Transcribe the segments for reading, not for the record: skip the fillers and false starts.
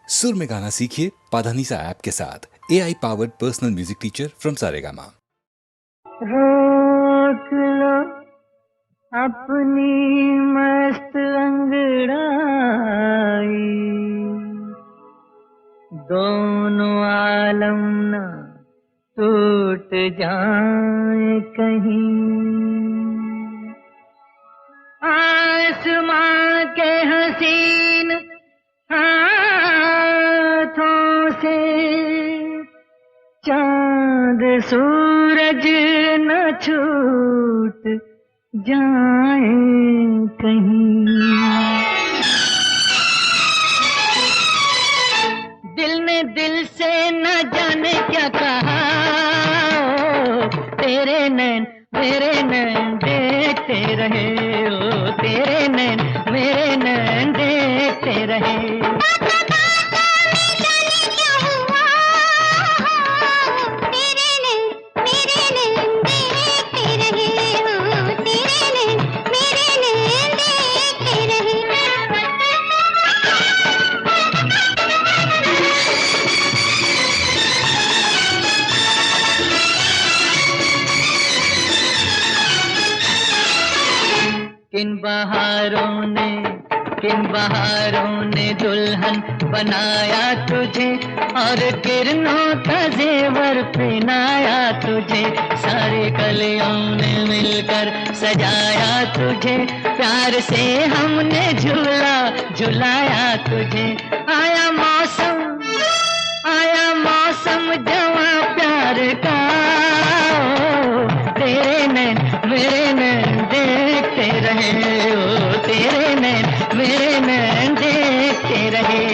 सुर में गाना सीखिए पाधानीसा ऐप के साथ। AI powered personal music teacher from Saregama. रोक लो अपनी मस्त अंगड़ाई, दोनों आलम ना टूट जाए कहीं। आसमां के हसीन हाथों से चांद सूरज न छूट जाए कहीं। दिल ने दिल से न जाने क्या कहा, तेरे नैन मेरे नैन देखते रहे, ओ तेरे नैन मेरे नैन देखते रहे। किन बहारों ने दुल्हन बनाया तुझे, और किरणों का जेवर पहनाया तुझे। सारे कलियों ने मिलकर सजाया तुझे, प्यार से हमने झूला झुलाया तुझे। आया मौसम जवां प्यार का, तेरे नैन मेरे नैन देखते रहे, ओ तेरे नैन मेरे नैन देखते रहे।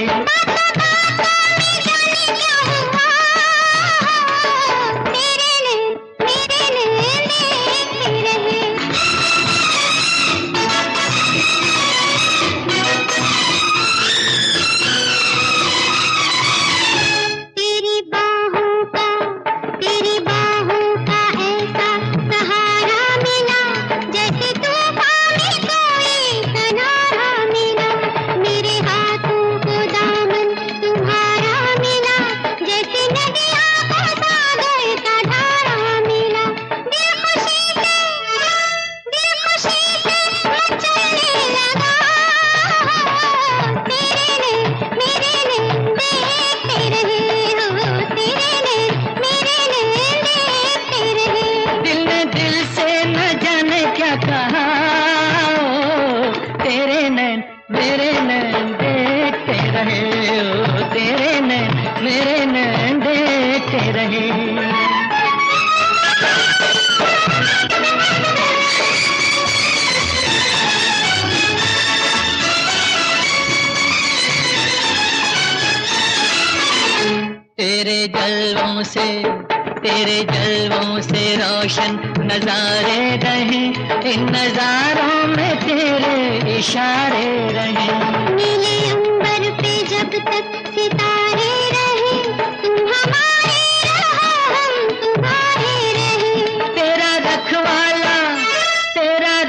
तेरे जलवों से रोशन नजारे रहे, इन नजारों में तेरे इशारे रहे। नीले अंबर पे जब तक सितारे रहे, तुम हमारे रहो हम तुम्हारे रहे। तेरा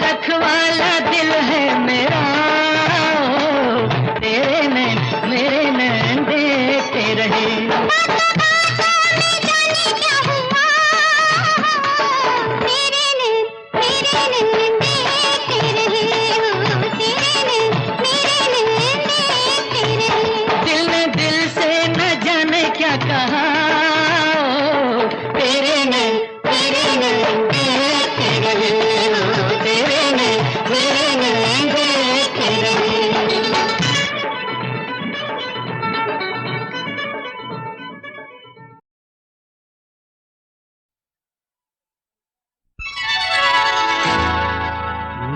रखवाला दिल है मेरा, तेरे नैन मेरे नैन देखते रहे।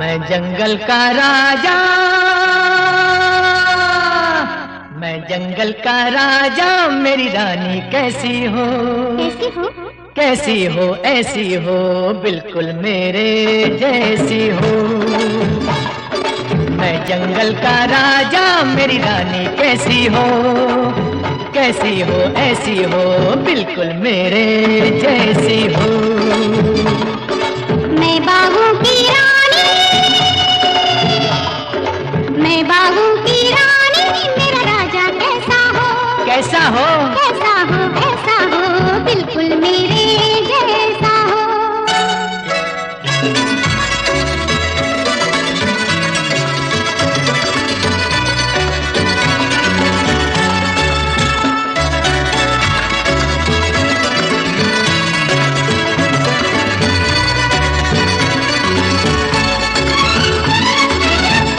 मैं जंगल का राजा, मैं जंगल का राजा, मेरी रानी कैसी हो? कैसी हो ऐसी हो, बिल्कुल मेरे जैसी हो। मैं जंगल का राजा, मेरी रानी कैसी हो? कैसी हो ऐसी हो, बिल्कुल मेरे जैसी हो। मैं बागों की रानी, मैं बागों की रानी, मेरा राजा कैसा हो? कैसा हो ऐसा हो बिल्कुल मेरे जैसा हो।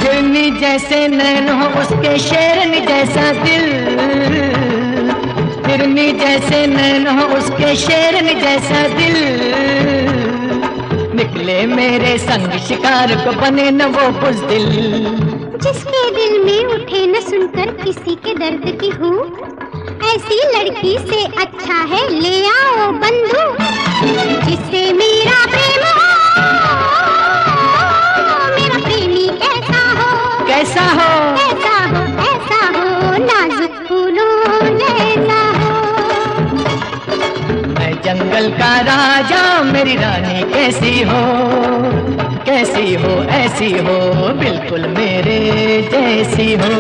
हिरनी जैसे नैन हो उसके शेरनी जैसा दिल, हिरनी जैसे नैन हो उसके शेरनी जैसा दिल, निकले मेरे संग शिकार को बने न वो बुज़दिल। जिसके दिल में उठे न सुनकर किसी के दर्द की हूँ, ऐसी लड़की से अच्छा है ले आओ बंधु। जिससे मेरा प्रेम हो, मेरा प्रेमी कैसा हो, कैसा हो ऐसा हो नाजुक फूलों जैसा हो। मैं जंगल का राजा मेरी रानी कैसी हो, कैसी हो ऐसी हो बिल्कुल मेरे जैसी हो।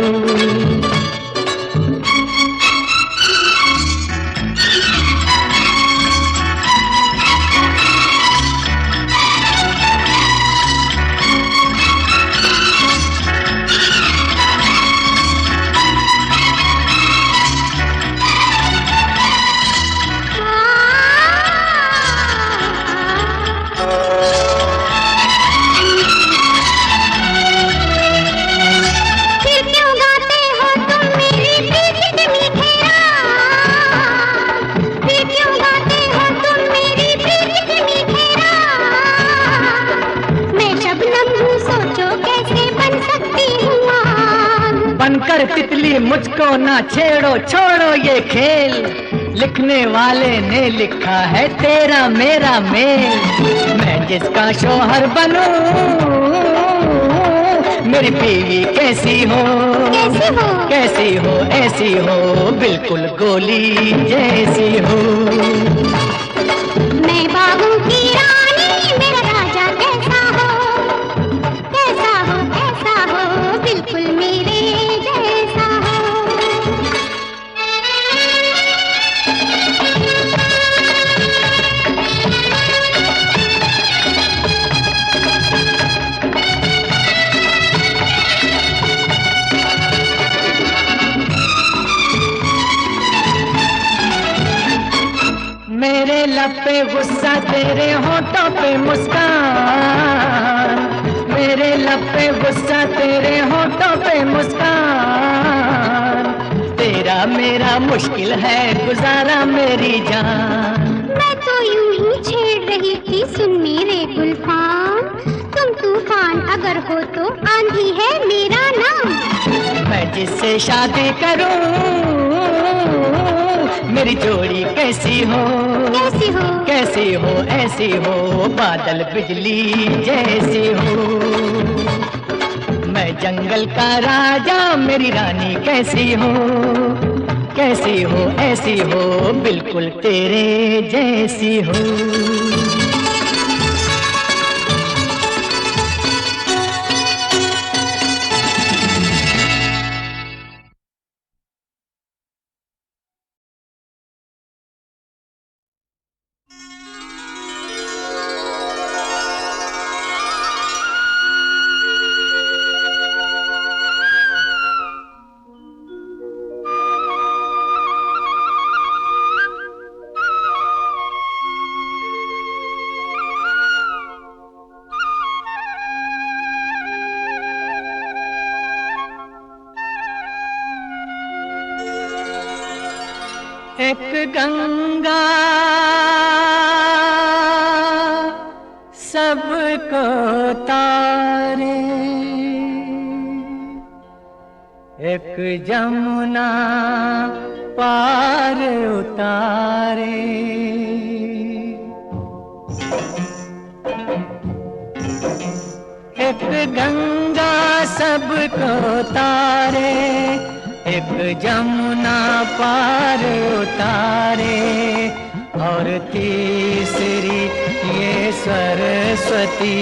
बनकर तितली मुझको ना छेड़ो, छोड़ो ये खेल, लिखने वाले ने लिखा है तेरा मेरा मेल। मैं जिसका शौहर बनूं मेरी बीवी कैसी हो, कैसी हो ऐसी हो बिल्कुल गोली जैसी हो। मैं बागों की रानी मेरा राजा कैसा हो बिल्कुल मेरे जैसा हो। मेरे लब पे गुस्सा तेरे होठों पे मुस्कान, मेरे लब पे गुस्सा तेरे होठों पे मुस्कान, तेरा मेरा मुश्किल है गुजारा मेरी जान। मैं तो यूं ही छेड़ रही थी सुन मेरे गुलफान, तुम तूफान अगर हो तो आंधी है मेरा नाम। मैं जिससे शादी करूं मेरी जोड़ी कैसी हो, कैसी हो ऐसी हो बादल बिजली जैसी हो। मैं जंगल का राजा मेरी रानी कैसी हो, कैसी हो ऐसी हो बिल्कुल तेरे जैसी हो। एक गंगा सबको तारे, एक जमुना पार उतारे। एक गंगा सबको तारे, एक जमुना पार उतारे, और तीसरी ये सरस्वती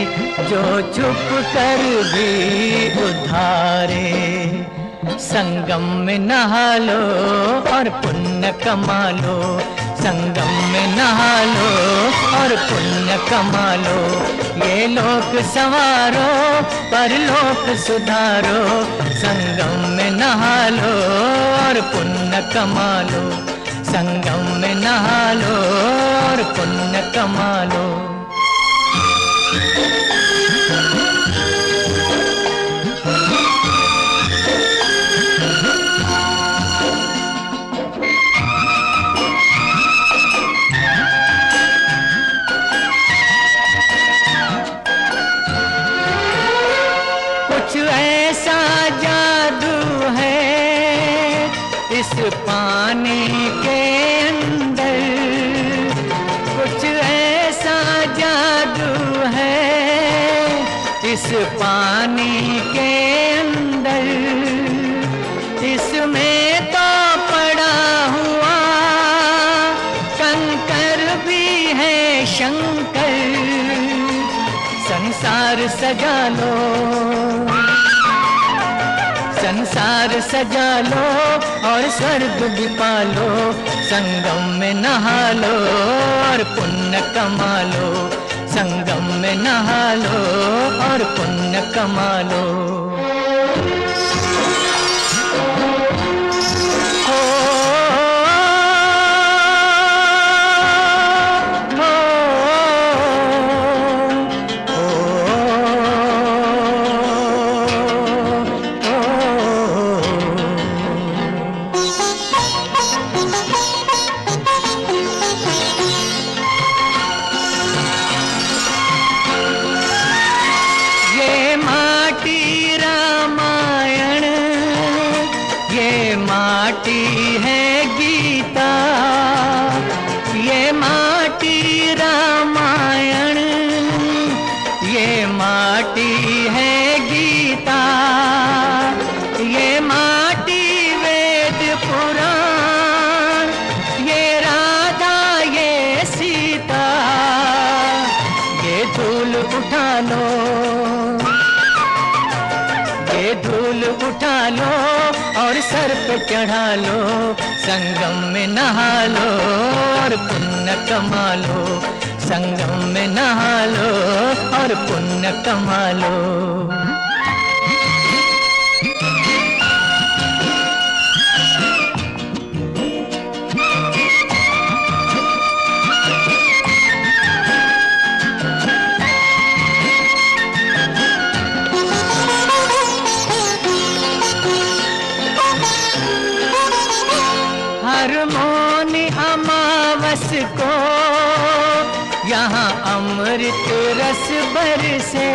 जो छुप कर भी उधारे। संगम में नहा लो और पुण्य कमा लो, संगम में नहा लो और पुण्य कमा लो। ये लोक संवारो परलोक सुधारो, संगम में नहा लो और पुण्य कमा लो, संगम में नहा लो और पुण्य कमा लो। कुछ ऐसा जादू है इस पानी के अंदर, कुछ ऐसा जादू है इस पानी के अंदर, इसमें तो पड़ा हुआ कंकर भी है शंकर। संसार सजा लो, संसार सजा लो और स्वर्ग भी पालो, संगम में नहा लो और पुण्य कमा लो, संगम में नहा लो और पुण्य कमा लो। माटी है गीता, ये माटी रामायण, ये माटी है गीता, ये माटी वेद पुराण, ये राधा ये सीता। ये धूल उठा लो, ये धूल उठा लो और सर पे चढ़ा लो, संगम में नहा लो और पुण्य कमा लो, संगम में नहा लो और पुण्य कमा लो। हर मौनी अमावस को यहाँ अमृत रस बरसे,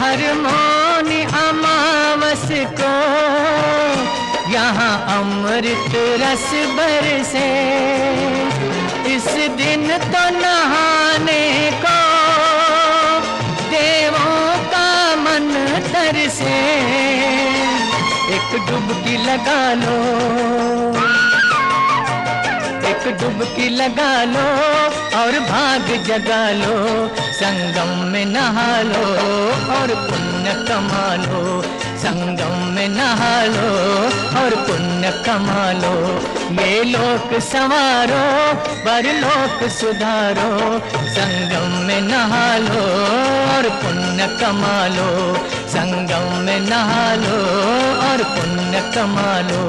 हर मौनी अमावस को यहाँ अमृत रस बरसे। इस दिन तो नहाने को देवों का मन तरसे, एक डुबकी लगा लो, एक डुबकी लगा लो और भाग जगा लो, संगम में नहा लो और पुण्य कमा लो, संगम में नहा लो और पुण्य कमा लो। ये लोक संवारो परलोक सुधारो, संगम में नहा लो और पुण्य कमा लो, संगम में नहा लो और पुण्य कमा लो।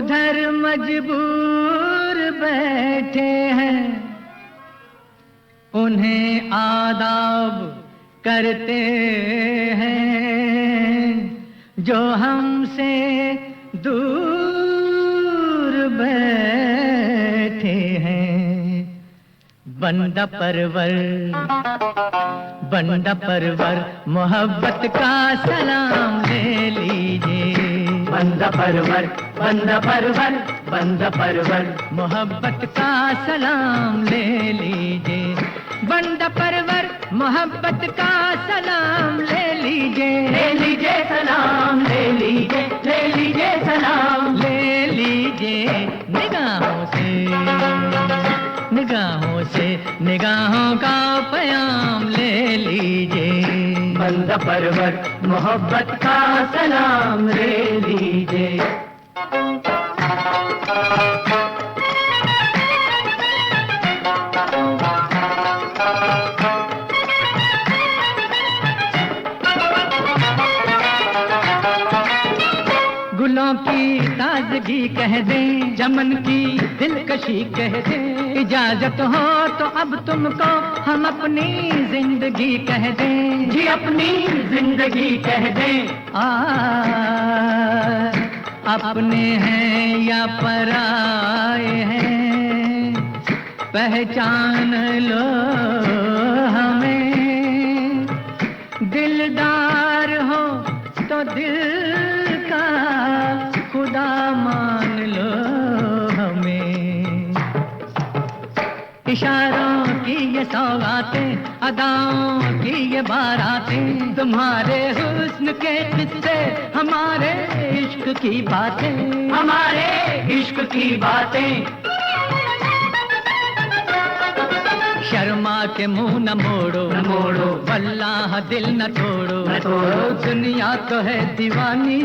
उधर मजबूर बैठे हैं, उन्हें आदाब करते हैं जो हमसे दूर बैठे हैं। बंदा परवर मोहब्बत का सलाम ले लीजिए। बंदा परवर मोहब्बत का सलाम ले लीजिए। बंदा परवर मोहब्बत का सलाम ले लीजिए। ले लीजिए सलाम, ले लीजिए, ले लीजिए सलाम, ले लीजिए निगाहों से, निगाहों से निगाहों का प्याम ले लीजिए। बंदा परवर मोहब्बत का सलाम ले लीजिए। गुलों की ताजगी कह दें, चमन की दिलकशी कह दें, इजाजत हो तो अब तुमको हम अपनी जिंदगी कह दें। जी अपनी जिंदगी कह दें। अपने हैं या पराए हैं, पहचान लो हमें। दिलदार हो तो दिल का खुदा मान लो हमें। इशारों की ये सौगातें, अदाओं की ये बारातें, तुम्हारे हुस्न के किस्से, हमारे इश्क की बातें, हमारे इश्क की बातें। शर्मा के मुंह न मोड़ो, न मोड़ो, वल्लाह दिल न तोड़ो, न तोड़ो। दुनिया तो है दीवानी,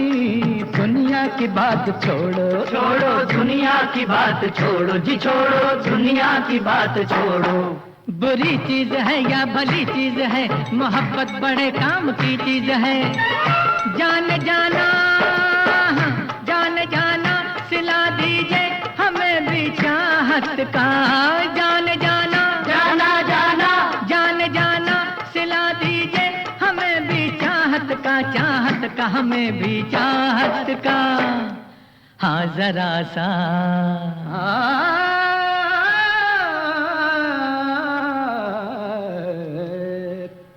दुनिया की बात छोड़ो, छोड़ो दुनिया की बात छोड़ो, जी छोड़ो दुनिया की बात छोड़ो। बुरी चीज है या भली चीज है, मोहब्बत बड़े काम की चीज है। जान जाना, जान जाना सिला दीजिए हमें भी चाहत का। जान जाना, जाना जाना, जान जाना सिला दीजिए हमें भी चाहत का, चाहत का हमें भी चाहत का। हाँ जरा सा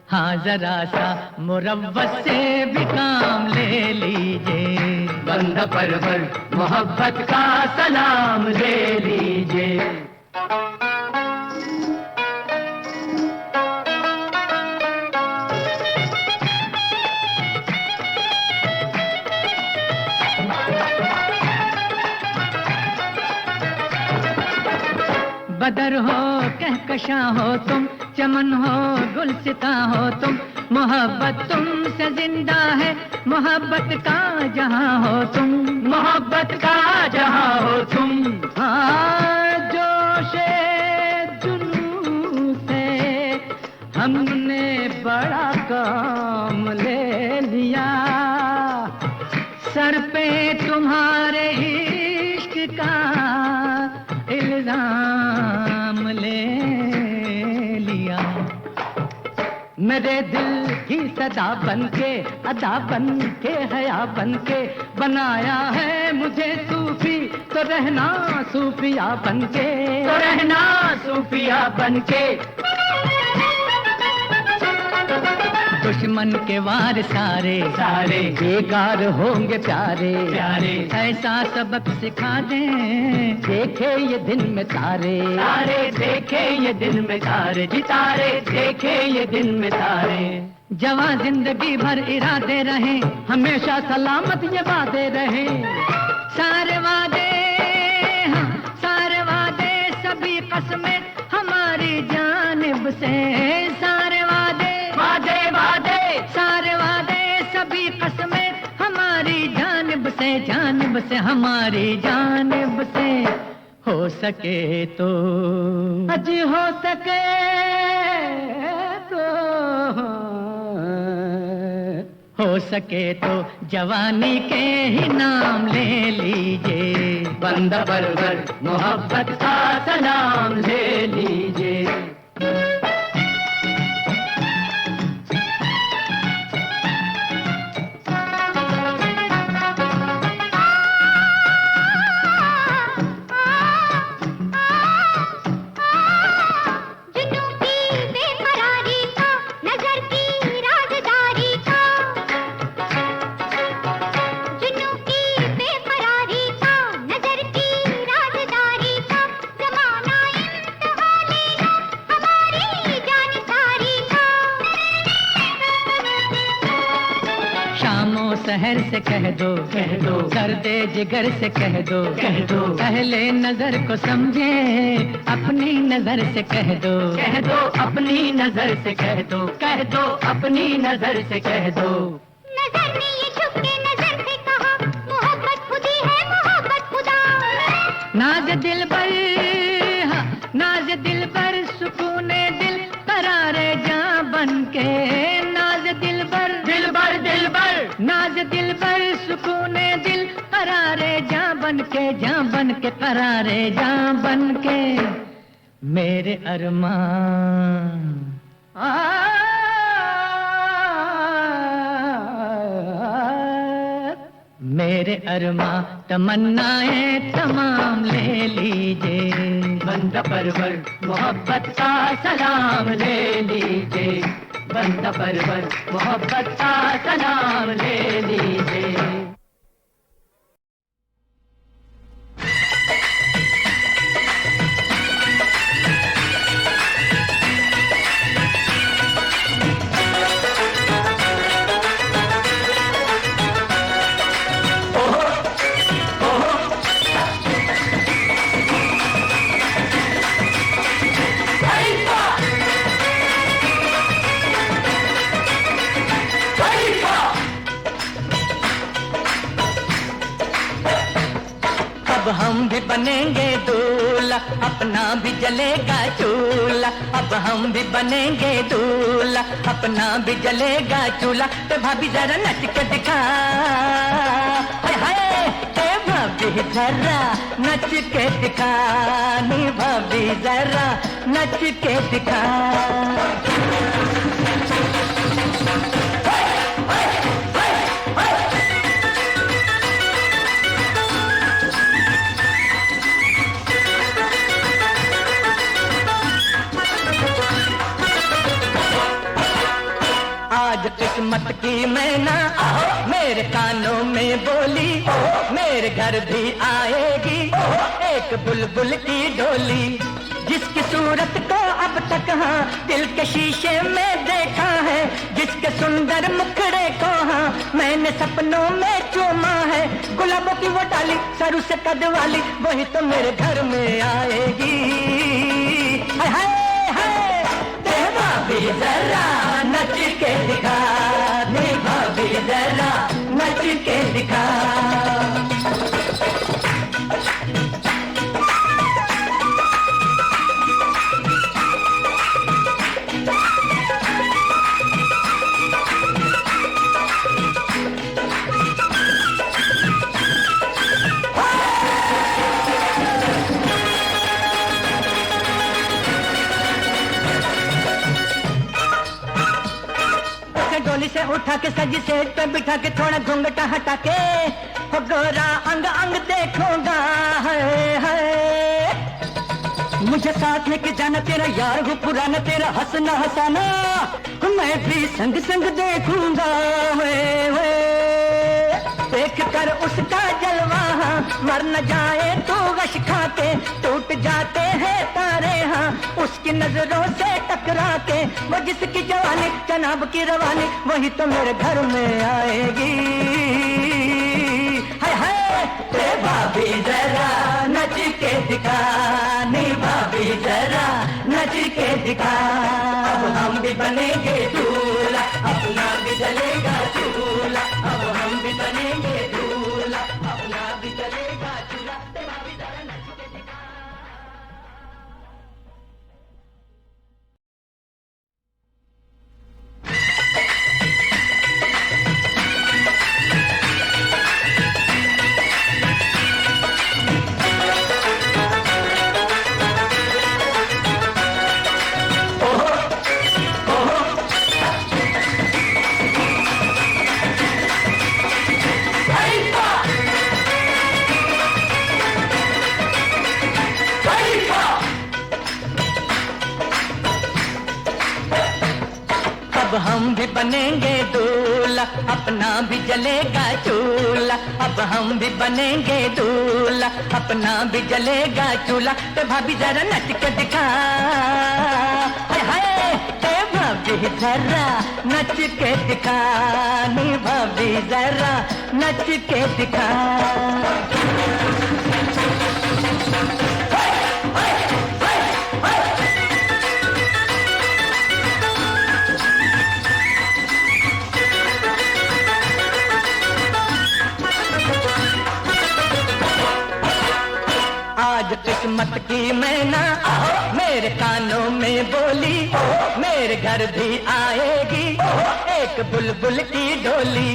हाँ जरा सा मुरव्वत से भी काम ले लीजिए। बंदा परवर मोहब्बत का सलाम ले लीजिए। बदर हो कहकशा हो तुम, चमन हो गुलसिता हो तुम, मोहब्बत तुमसे जिंदा है, मोहब्बत का जहां हो तुम, मोहब्बत का जहां हो तुम। हाँ जोशे जुनून से हमने बड़ा काम ले लिया, सर पे तुम्हारे इश्क का इल्जाम ले लिया। मेरे दिल की सदा बनके, अदा बनके, हया बनके बनाया है मुझे सूफी, तो रहना सूफिया बनके, तो रहना सूफिया बनके। दुश्मन के वार सारे सारे बेकार होंगे प्यारे प्यारे, ऐसा सबक सिखा दें देखे ये दिन में तारे, तारे देखे ये दिन में तारे, जी तारे देखे ये दिन में तारे। जवां जिंदगी भर इरादे रहे, हमेशा सलामत ये वादे रहे, सारे वादे, हाँ, सारे वादे सभी कसमें हमारी जानिब से, सारे वादे वादे वादे सारे वादे सभी कसमें हमारी जानिब से, जानिब से हमारी जानिब से। हो सके तो अजी हो सके तो हो सके तो जवानी के ही नाम ले लीजिए, बंदा परवर मोहब्बत का सलाम ले लीजिए। शहर से कह दो दर्दे जिगर से कह दो पहले नजर को समझे, अपनी नजर से कह दो अपनी नजर से कह दो अपनी नजर से कह दो। नजर ने ये छुप के नजर से कहा, मोहब्बत खुदी है मोहब्बत खुदा। नाज दिल पर, हाँ, नाज दिल पर सुकूने दिल करारे जा बन के, नाज दिल पर नाज दिल पर सुकूने दिल करारे जा बन के करारे जा बन के मेरे अरमान। मेरे अरमां तमन्नाएं तमाम ले लीजिए, बंदा परवर मोहब्बत का सलाम ले लीजिए, बंदा परवर मोहब्बत का सलाम ले लीजिए। हम भी बनेंगे दूल्हा, अपना भी जलेगा चूल्हा। अब हम भी बनेंगे दूल्हा, अपना भी जलेगा चूल्हा। ते भाभी जरा नच के दिखा, हाय हाय, ते भाभी जरा नच के दिखा, नी भाभी जरा नच के दिखा। आज किस्मत की मैना मेरे कानों में बोली, मेरे घर भी आएगी एक बुलबुल की डोली। जिसकी सूरत को अब तक हाँ दिल के शीशे में देखा है, जिसके सुंदर मुखड़े को हाँ मैंने सपनों में चूमा है। गुलाबों की वो डाली सरू से कद वाली, वही तो मेरे घर में आएगी। हाय हाय हाय, भाभी जरा नच के दिखा, नी भाभी जरा नच के दिखा। डोली से उठा के सजी सेज पे बिठा के थोड़ा घूंघटा हटा के, हो गोरा अंग अंग देखूंगा, है मुझे साथ लेके जाना, तेरा यार हूँ पुराना, तेरा हंसना हंसाना मैं भी संग संग देखूंगा। देख कर उसका जलवा मर न जाए तो गश खा के, टूट जाते हैं तारे हाँ उसकी नजरों से टकरा के। वो जिसकी जवानी जनाब की रवानी, वही तो मेरे घर में आएगी। हाय हाय, ते भाभी जरा नच के दिखा, नी भाभी जरा नच के दिखा। अब हम भी बनेंगे दूल्हा, अपना भी जलेगा चूल्हा। अब हम भी बनेंगे दूल्हा, अपना भी जलेगा चूल्हा। ते भाभी जरा नच के दिखा। अब हम भी बनेंगे दूल्हा, अपना भी जलेगा चूल्हा। अब हम भी बनेंगे दूल्हा, अपना भी जलेगा चूल्हा। ते भाभी जरा नच के दिखा, हाय हाय, ते भाभी जरा नच के दिखा, नी भाभी जरा नच के दिखा। आज किस्मत की मैना मेरे कानों में बोली, मेरे घर भी आएगी एक बुलबुल की डोली।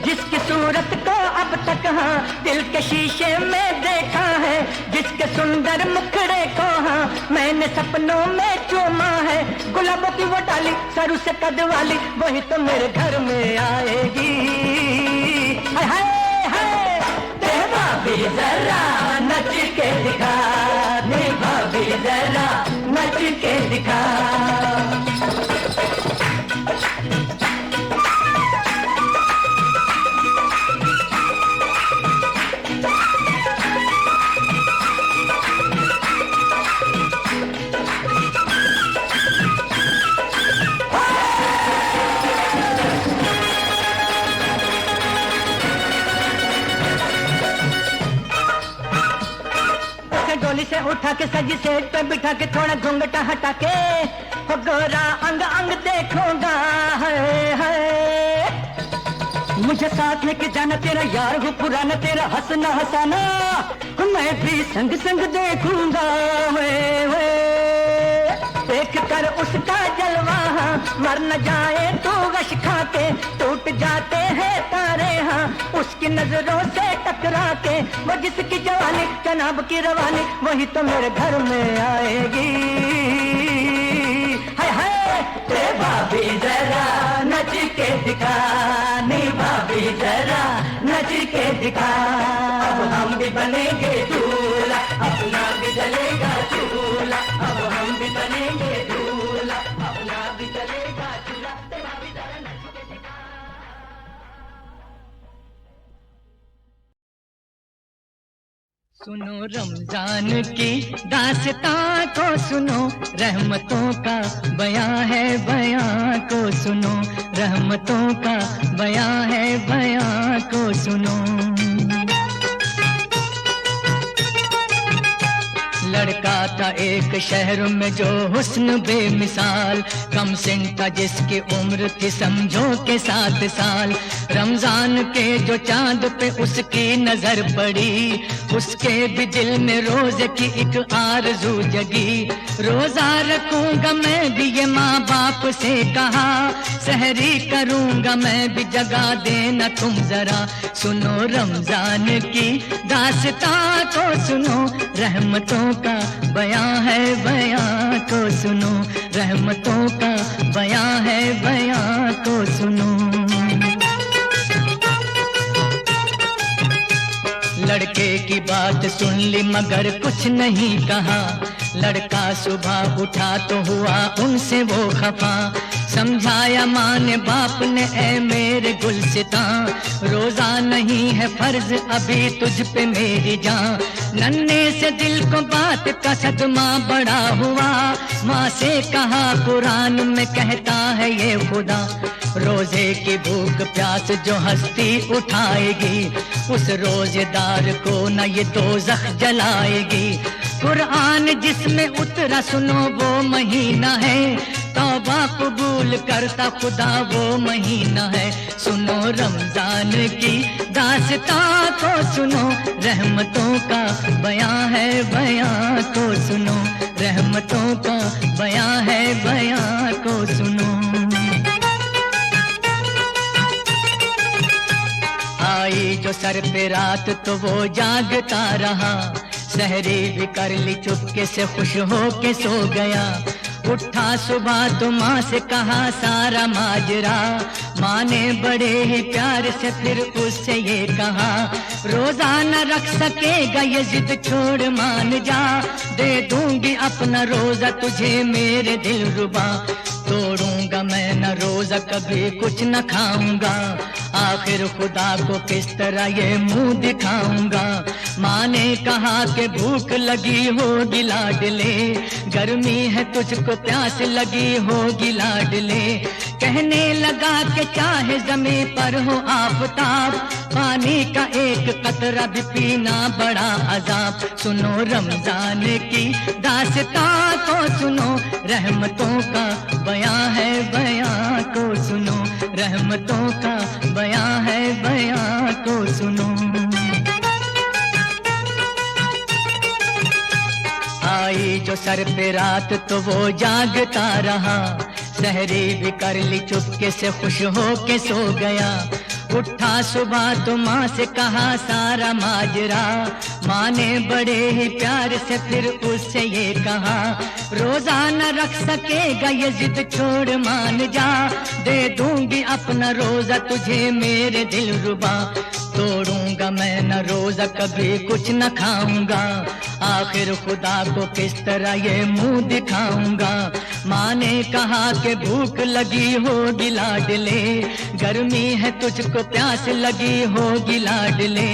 जिसकी सूरत को अब तक हाँ दिल के शीशे में देखा है, जिसके सुंदर मुखड़े को हाँ मैंने सपनों में चूमा है। गुलाबों की वो डाली सरू से कद वाली, वही तो मेरे घर में आएगी। हाय हाय हाय, तेरे भाभी जरा नच के दिखा, मेरी भाभी जरा नच के दिखा। डोली से उठा के सजी सेट पे बिठा के थोड़ा घूंघटा हटा के हो गोरा अंग अंग देखूंगा। है मुझे साथ लेके जाना, तेरा यार हूँ पुराना, तेरा हंसना हंसाना मैं भी संग संग देखूंगा। देख कर उसका जलवा मर न जाए तो गश खा के, टूट जाते हैं तारे हाँ उसकी नजरों से टकरा के। वो जिसकी जवानी जनाब की रवानी, वही तो मेरे घर में आएगी। हाय हाय, ते भाभी जरा नच के दिखा, नी भाभी जरा नच के दिखा। अब हम भी बनेंगे दूल्हा, अपना भी जलेगा चूल्हा। अब हम भी बनेंगे दूल्हा, अपना भी जलेगा चूल्हा। ते भाभी जरा नच के दिखा। सुनो रमजान की दास्तां को सुनो, रहमतों का बयां है बयां को सुनो, रहमतों का बयां है बयां को सुनो। लड़का था एक शहर में जो हुस्न बेमिसाल, कम सिन था जिसकी उम्र थी समझो के 7 साल। रमजान के जो चांद पे उसकी नजर पड़ी, उसके भी दिल में रोजे की एक आरज़ू जगी। रोजा रखूंगा मैं भी ये माँ बाप से कहा, सहरी करूंगा मैं भी जगा देना तुम जरा। सुनो रमजान की दास्तां को सुनो, रहमतों का बयां है बयां को सुनो, रहमतों का बयां है बयां को सुनो। लड़के की बात सुन ली मगर कुछ नहीं कहा, लड़का सुबह उठा तो हुआ उनसे वो खफा। समझाया माँ ने बाप ने, ऐ मेरे गुलसितां, रोजा नहीं है फर्ज अभी तुझ पे मेरी जान। नन्हे से दिल को बात का सदमा बड़ा हुआ, माँ से कहा कुरान में कहता है ये खुदा, रोजे की भूख प्यास जो हस्ती उठाएगी, उस रोजेदार को न ये दोज़ख जलाएगी। कुरान जिसमें उतरा सुनो वो महीना है, तौबा कबूल करता खुदा वो महीना है। सुनो रमजान की दास्तां को सुनो, रहमतों का बयां है बयां को सुनो, रहमतों का बयां है बयां को सुनो। आई जो सर पे रात तो वो जागता रहा, सहरी भी कर ली चुपके से खुश हो के सो गया। उठा सुबह तो माँ से कहा सारा माजरा, माँ ने बड़े ही प्यार से फिर उससे ये कहा, रोजा न रख सकेगा ये जिद छोड़ मान जा, दे दूंगी अपना रोजा तुझे मेरे दिल रुबा, तोड़ूंगा मैं न न रोजा कभी कुछ न खाऊंगा, आखिर खुदा को किस तरह ये मुंह दिखाऊंगा। माँ ने कहा कि भूख लगी होगी लाडले, गर्मी है तुझको प्यास लगी होगी लाडले। कहने लगा कि चाहे जमीन पर हो आफताब, पानी का एक कतरा भी पीना बड़ा अजाब। सुनो रमजान की दास्तां को सुनो, रहमतों का बयां है बयां को सुनो, रहमतों का बयां है बयां को सुनो। आई जो सर पे रात तो वो जागता रहा, सहरी भी कर ली चुपके से खुश हो के सो गया। उठा सुबह तो माँ से कहा सारा माजरा, माँ ने बड़े ही प्यार से फिर उससे ये कहा, रोजा न रख सकेगा ये जिद छोड़ मान जा, दे दूंगी अपना रोजा तुझे मेरे दिल रुबा। तोड़ूंगा मैं न रोजा कभी कुछ न खाऊंगा, आखिर खुदा को किस तरह ये मुंह दिखाऊंगा। माँ ने कहा कि भूख लगी होगी लाडले, गर्मी है तुझको प्यास लगी होगी लाडले।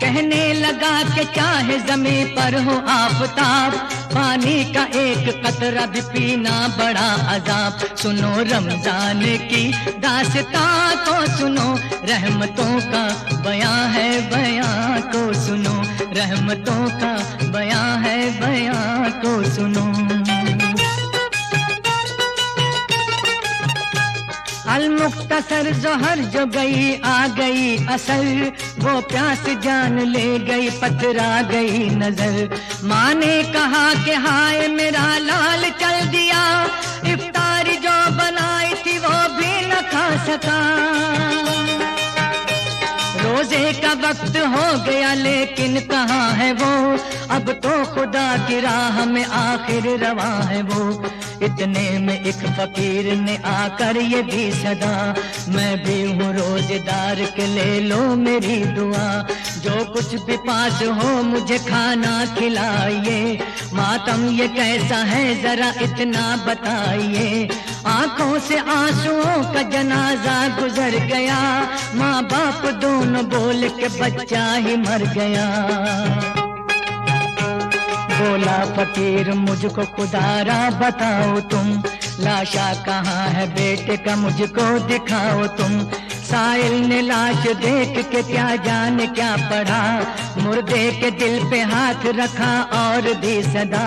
कहने लगा कि चाहे जमीन पर हो आफताब, पानी का एक कतरा भी पीना बड़ा अजाब। सुनो रमजान की दास्तां को सुनो, रहमतों का बयां है बयां को सुनो, रहमतों का बयां है बयां को सुनो। अल-मुख्तसर जोहर जो गई आ गई असल, वो प्यास जान ले गई पथरा गई नजर। माँ ने कहा कि हाय मेरा लाल चल दिया, इफ्तारी जो बनाई थी वो भी न खा सका। रोजे का वक्त हो गया लेकिन कहाँ है वो, अब तो खुदा की राह में आखिर रवा है वो। इतने में एक फकीर ने आकर ये भी सदा, मैं भी हूँ रोजेदार के ले लो मेरी दुआ। जो कुछ भी पास हो मुझे खाना खिलाइए, मातम ये कैसा है जरा इतना बताइए। आंखों से आंसुओं का जनाजा गुजर गया, माँ बाप दोनों बोल के बच्चा ही मर गया। बोला फकीर मुझको खुदारा बताओ तुम, लाशा कहाँ है बेटे का मुझको दिखाओ तुम। साइल ने लाश देख के क्या जाने क्या पढ़ा, मुर्दे के दिल पे हाथ रखा और दी सदा।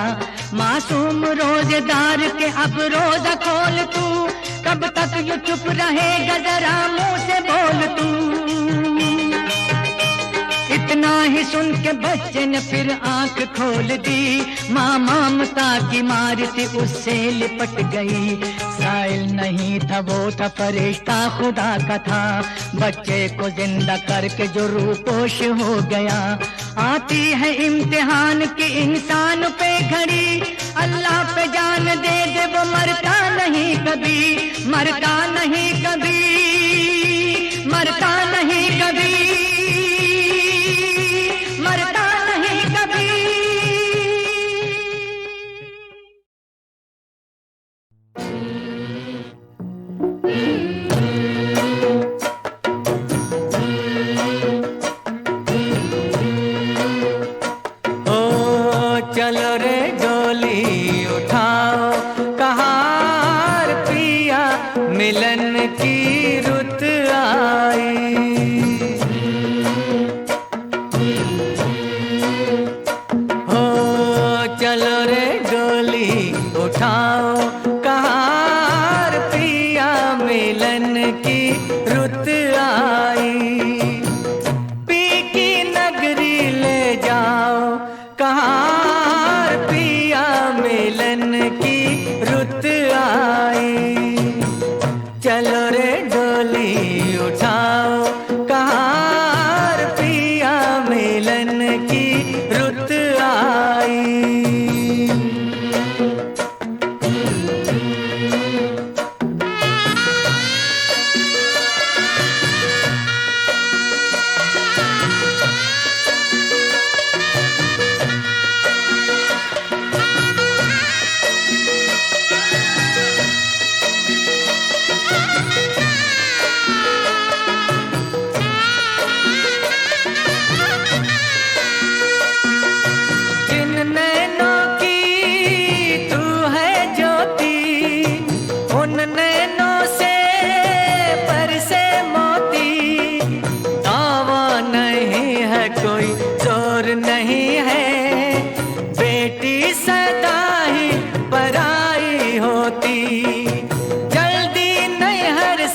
मासूम रोजेदार के अब रोजा खोल तू, कब तक ये चुप रहेगा जरा मुंह से बोल तू। इतना ही सुन के बच्चे ने फिर आंख खोल दी, माँ ममता की मार थी उससे लिपट गई। साइल नहीं था वो था फरिश्ता खुदा का था, बच्चे को जिंदा करके जो रूपोश हो गया। आती है इम्तिहान की इंसान पे घड़ी, अल्लाह पे जान दे दे वो मरता नहीं कभी, मरता नहीं कभी, मरता नहीं कभी, मरता नहीं कभी। ओ चलो रे डोली उठाओ, कहार पिया मिलन की रुत आई। चलो रे डोली उठाओ, कहार पिया मिलन की रुत आई। पी की नगरी ले जाओ, कहार पिया मिलन की रुत आई। चलो रे डोली उठाओ, कहार पिया मिलन की रुत आई।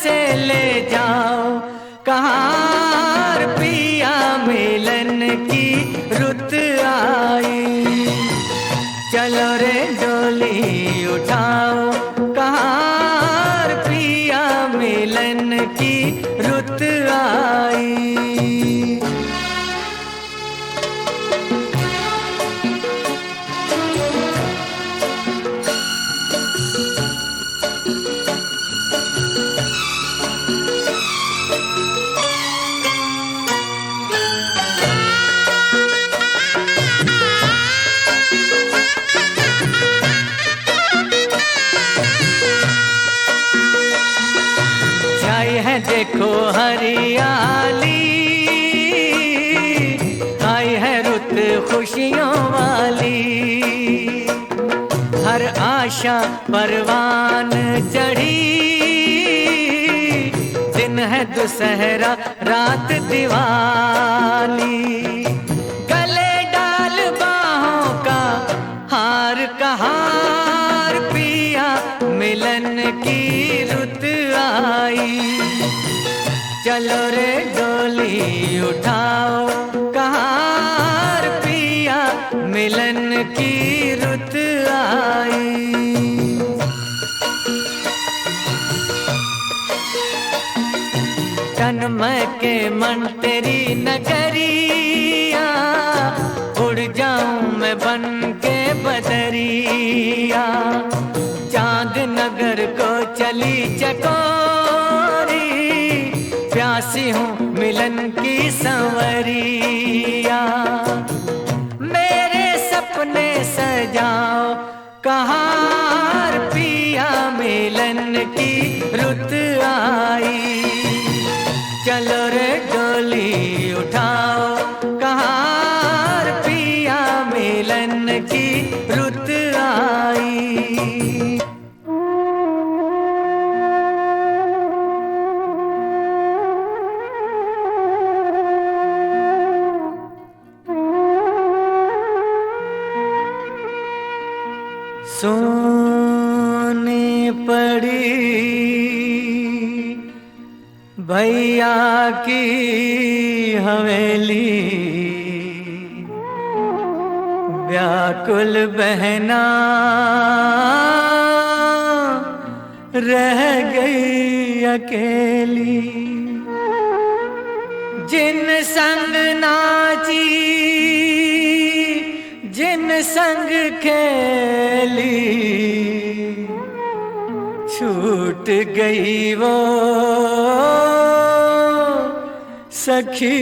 से ले जाओ कहाँ पिया मिलन की रुत आई। चलो रे डोली उठाओ कहाँ पिया मिलन की रुत आई। देखो हरियाली आई है रुत खुशियों वाली। हर आशा परवान चढ़ी, दिन है दुसहरा रात दिवाली। गले डाल बाहों का हार कहार पिया मिलन की रुत आई। चलो रे डोली उठाओ कहाँ पिया मिलन की रुत आई। तन्मय के मन तेरी नगरिया, उड़ जाऊं मैं बन के बदरिया। चांद नगर को चली चकोरी, प्यासी हूँ मिलन की संवरिया। मेरे सपने सजाओ कहाँ पिया मिलन की रुत आई। चलो रे डोली उठाओ कहाँ पिया मिलन की रुत आई। सोने पड़ी भैया की हवेली, व्याकुल बहना रह गई अकेली। जिन संग नाची जिन संग खेली, छूट गई वो सखी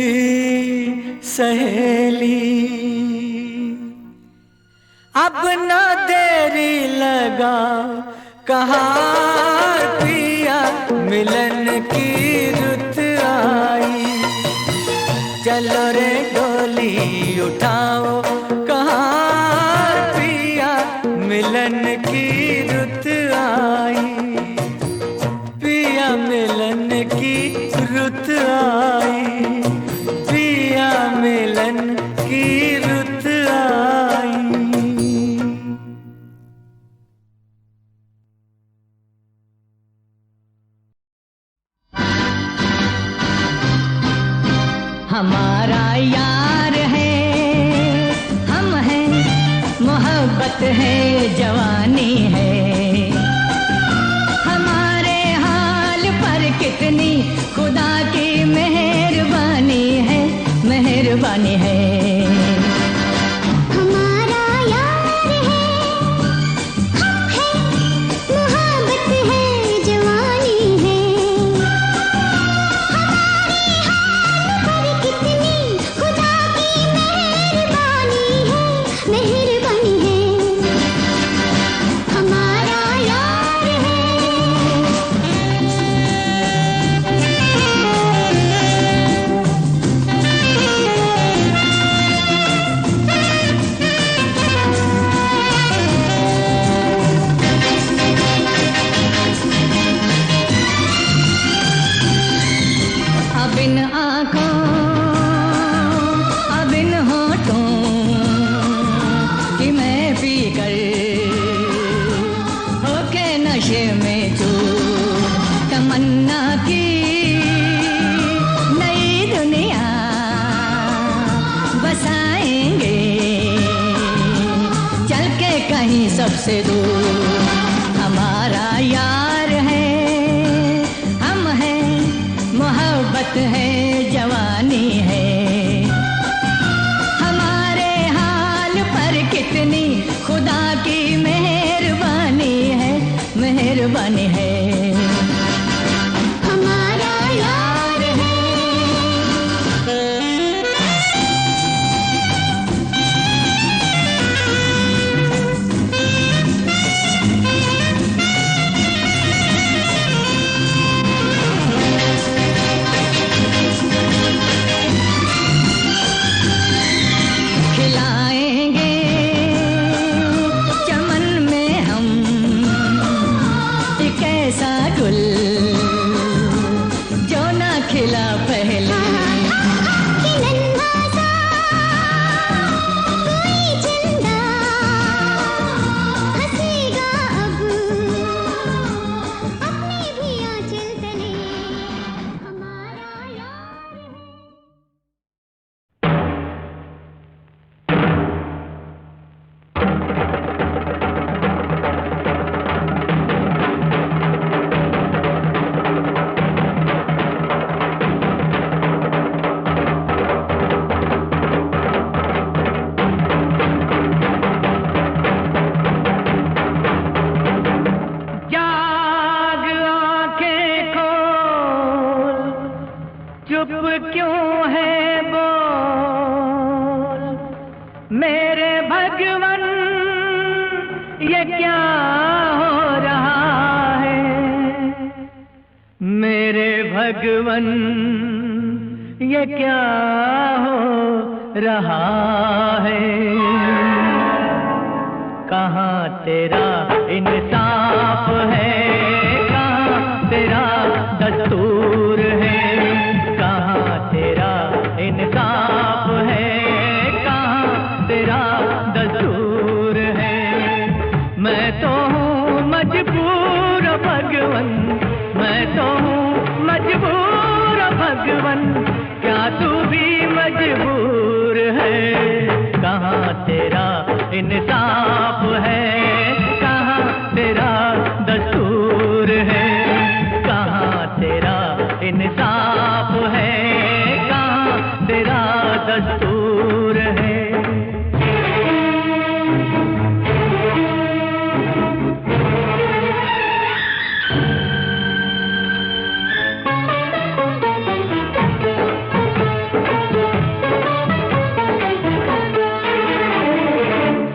सहेली। अब न देरी लगा कहाँ पिया मिलन की रुत आई। चलो रे डोली उठाओ कहाँ पिया मिलन की रुत आई। पिया मिलन की रुत आई, पिया मिलन की रुत आई। हमारा यार है, हम हैं, मोहब्बत है, जवानी है। हमारे हाल पर कितनी खुदा की मेहरबानी है, मेहरबानी है। हमारा यार है, हम हैं, मोहब्बत है, जवानी है। हमारे हाल पर कितनी खुदा की मेहरबानी है, मेहरबानी है। हमारा यार है। अब इन आँखों, अब इन होठों कि मैं पी कर होके नशे में चूर, तमन्ना तमन्ना की नई दुनिया बसाएंगे, चल के कहीं सबसे दूर। हमारा यार है, हम हैं, मोहब्बत है, जवानी है। हमारे हाल पर कितनी खुदा की मेहरबानी है, मेहरबानी है। हमारा यार है। खिलाएंगे चमन में हम एक ऐसा गुल जो ना खिला पहले। चुप क्यों है बोल मेरे भगवन, ये क्या हो रहा है मेरे भगवन, ये क्या हो रहा है। कहाँ तेरा इंसाफ है, कहाँ तेरा दस्तूर है, कहाँ तेरा इंसाफ है, कहाँ तेरा दस्तूर है। मैं तो हूँ मजबूर भगवन, मैं तो हूँ मजबूर भगवन, क्या तू भी मजबूर है। कहाँ तेरा इंसाफ है, कहाँ तेरा दस्तूर है, कहाँ तेरा इंसाफ है, कहाँ तेरा दस्तूर है।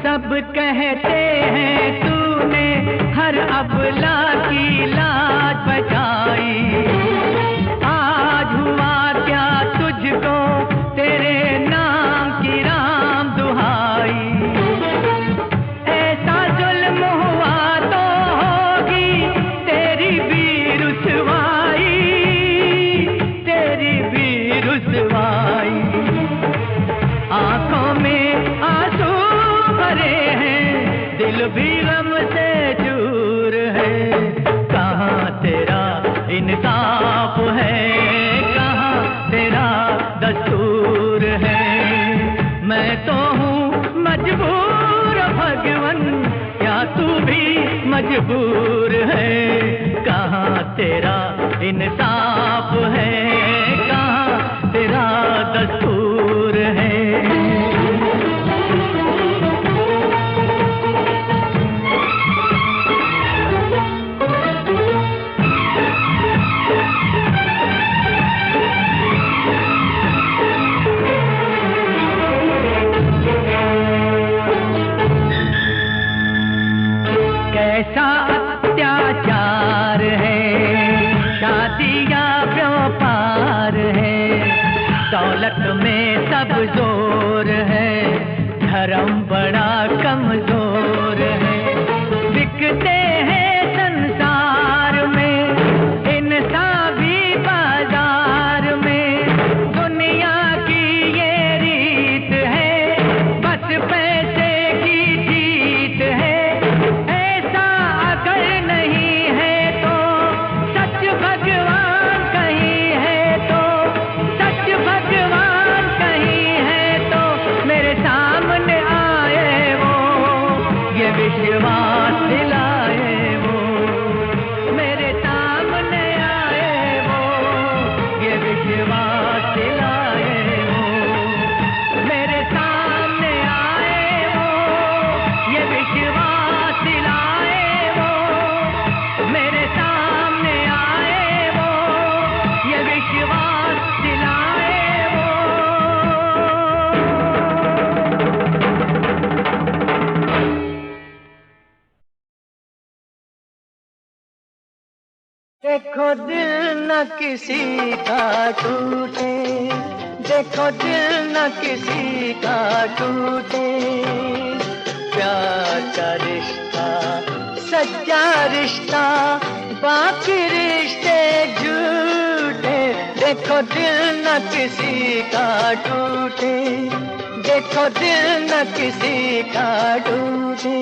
सब कहते हैं तूने हर अबला की लाज बचाई, आज हुआ क्या तुझको तेरे नाम की राम दुहाई। ऐसा जुल्म हुआ तो होगी तेरी भी रुसवाई, तेरी भी रुसवाई। आंखों में आंसू भरे हैं, दिल भी गम से चूर है। कहाँ तेरा इंसाफ है, कहाँ तेरा दस्तूर है। मैं तो हूँ मजबूर भगवन, क्या तू भी मजबूर है। कहाँ तेरा इंसाफ है, कहाँ तेरा दस्तूर है। कैसा अत्याचार है, शादियाँ व्यापार है, दौलत में सब जोर है, धर्म बड़ा कमजोर है। बिकते हैं संसार में, इंसान भी बाजार में, दुनिया की ये रीत है, बस पैसे की जीत है। ऐसा अगर नहीं है तो सच भगवान दिल न किसी का टूटे, देखो दिल न किसी का टूटे। प्यार का रिश्ता सच्चा रिश्ता, बाकी रिश्ते झूठे। देखो दिल न किसी का टूटे, देखो दिल न किसी का टूटे।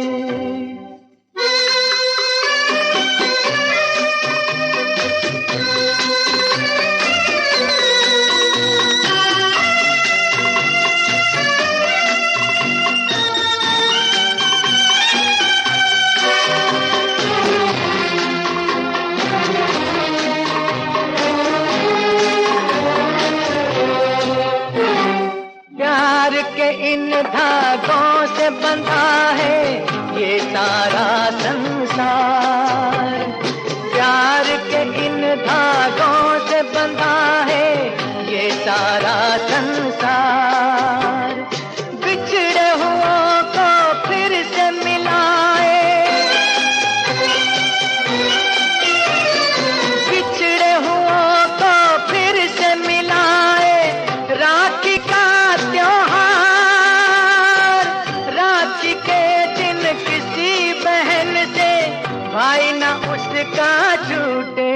इन धागों से बंधा है ये सारा संसार, प्यार के इन धागों से बंधा है ये सारा संसार। बिछड़े हुओं को फिर से मिलाए, बिछड़े हुओं को फिर से मिलाए। राखी का भाई न उसका छूटे,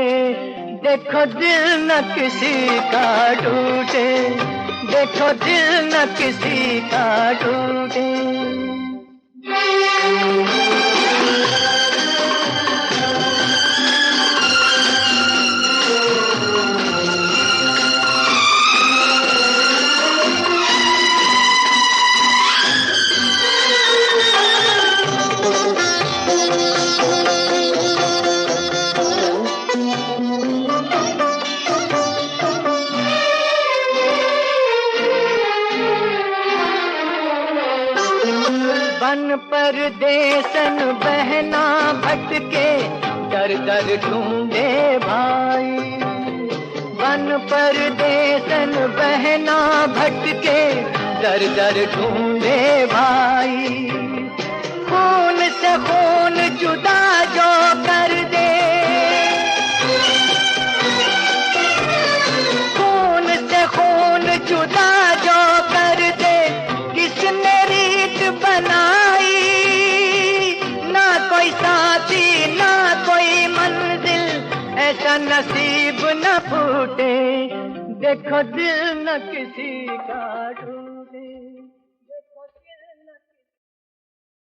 देखो दिल न किसी का टूटे, देखो दिल न किसी का टूटे। बन परदेसन बहना भटके, दर दर ढूंढे भाई। बन परदेसन बहना भटके, दर दर ढूंढे भाई। खून से खून जुदा जो कर दे, खून से खून जुदा जो कर दे। किसने रीत बनाई, ना कोई साथी ना कोई मंजिल, ऐसा नसीब न फूटे। देखो दिल न किसी का टूटे।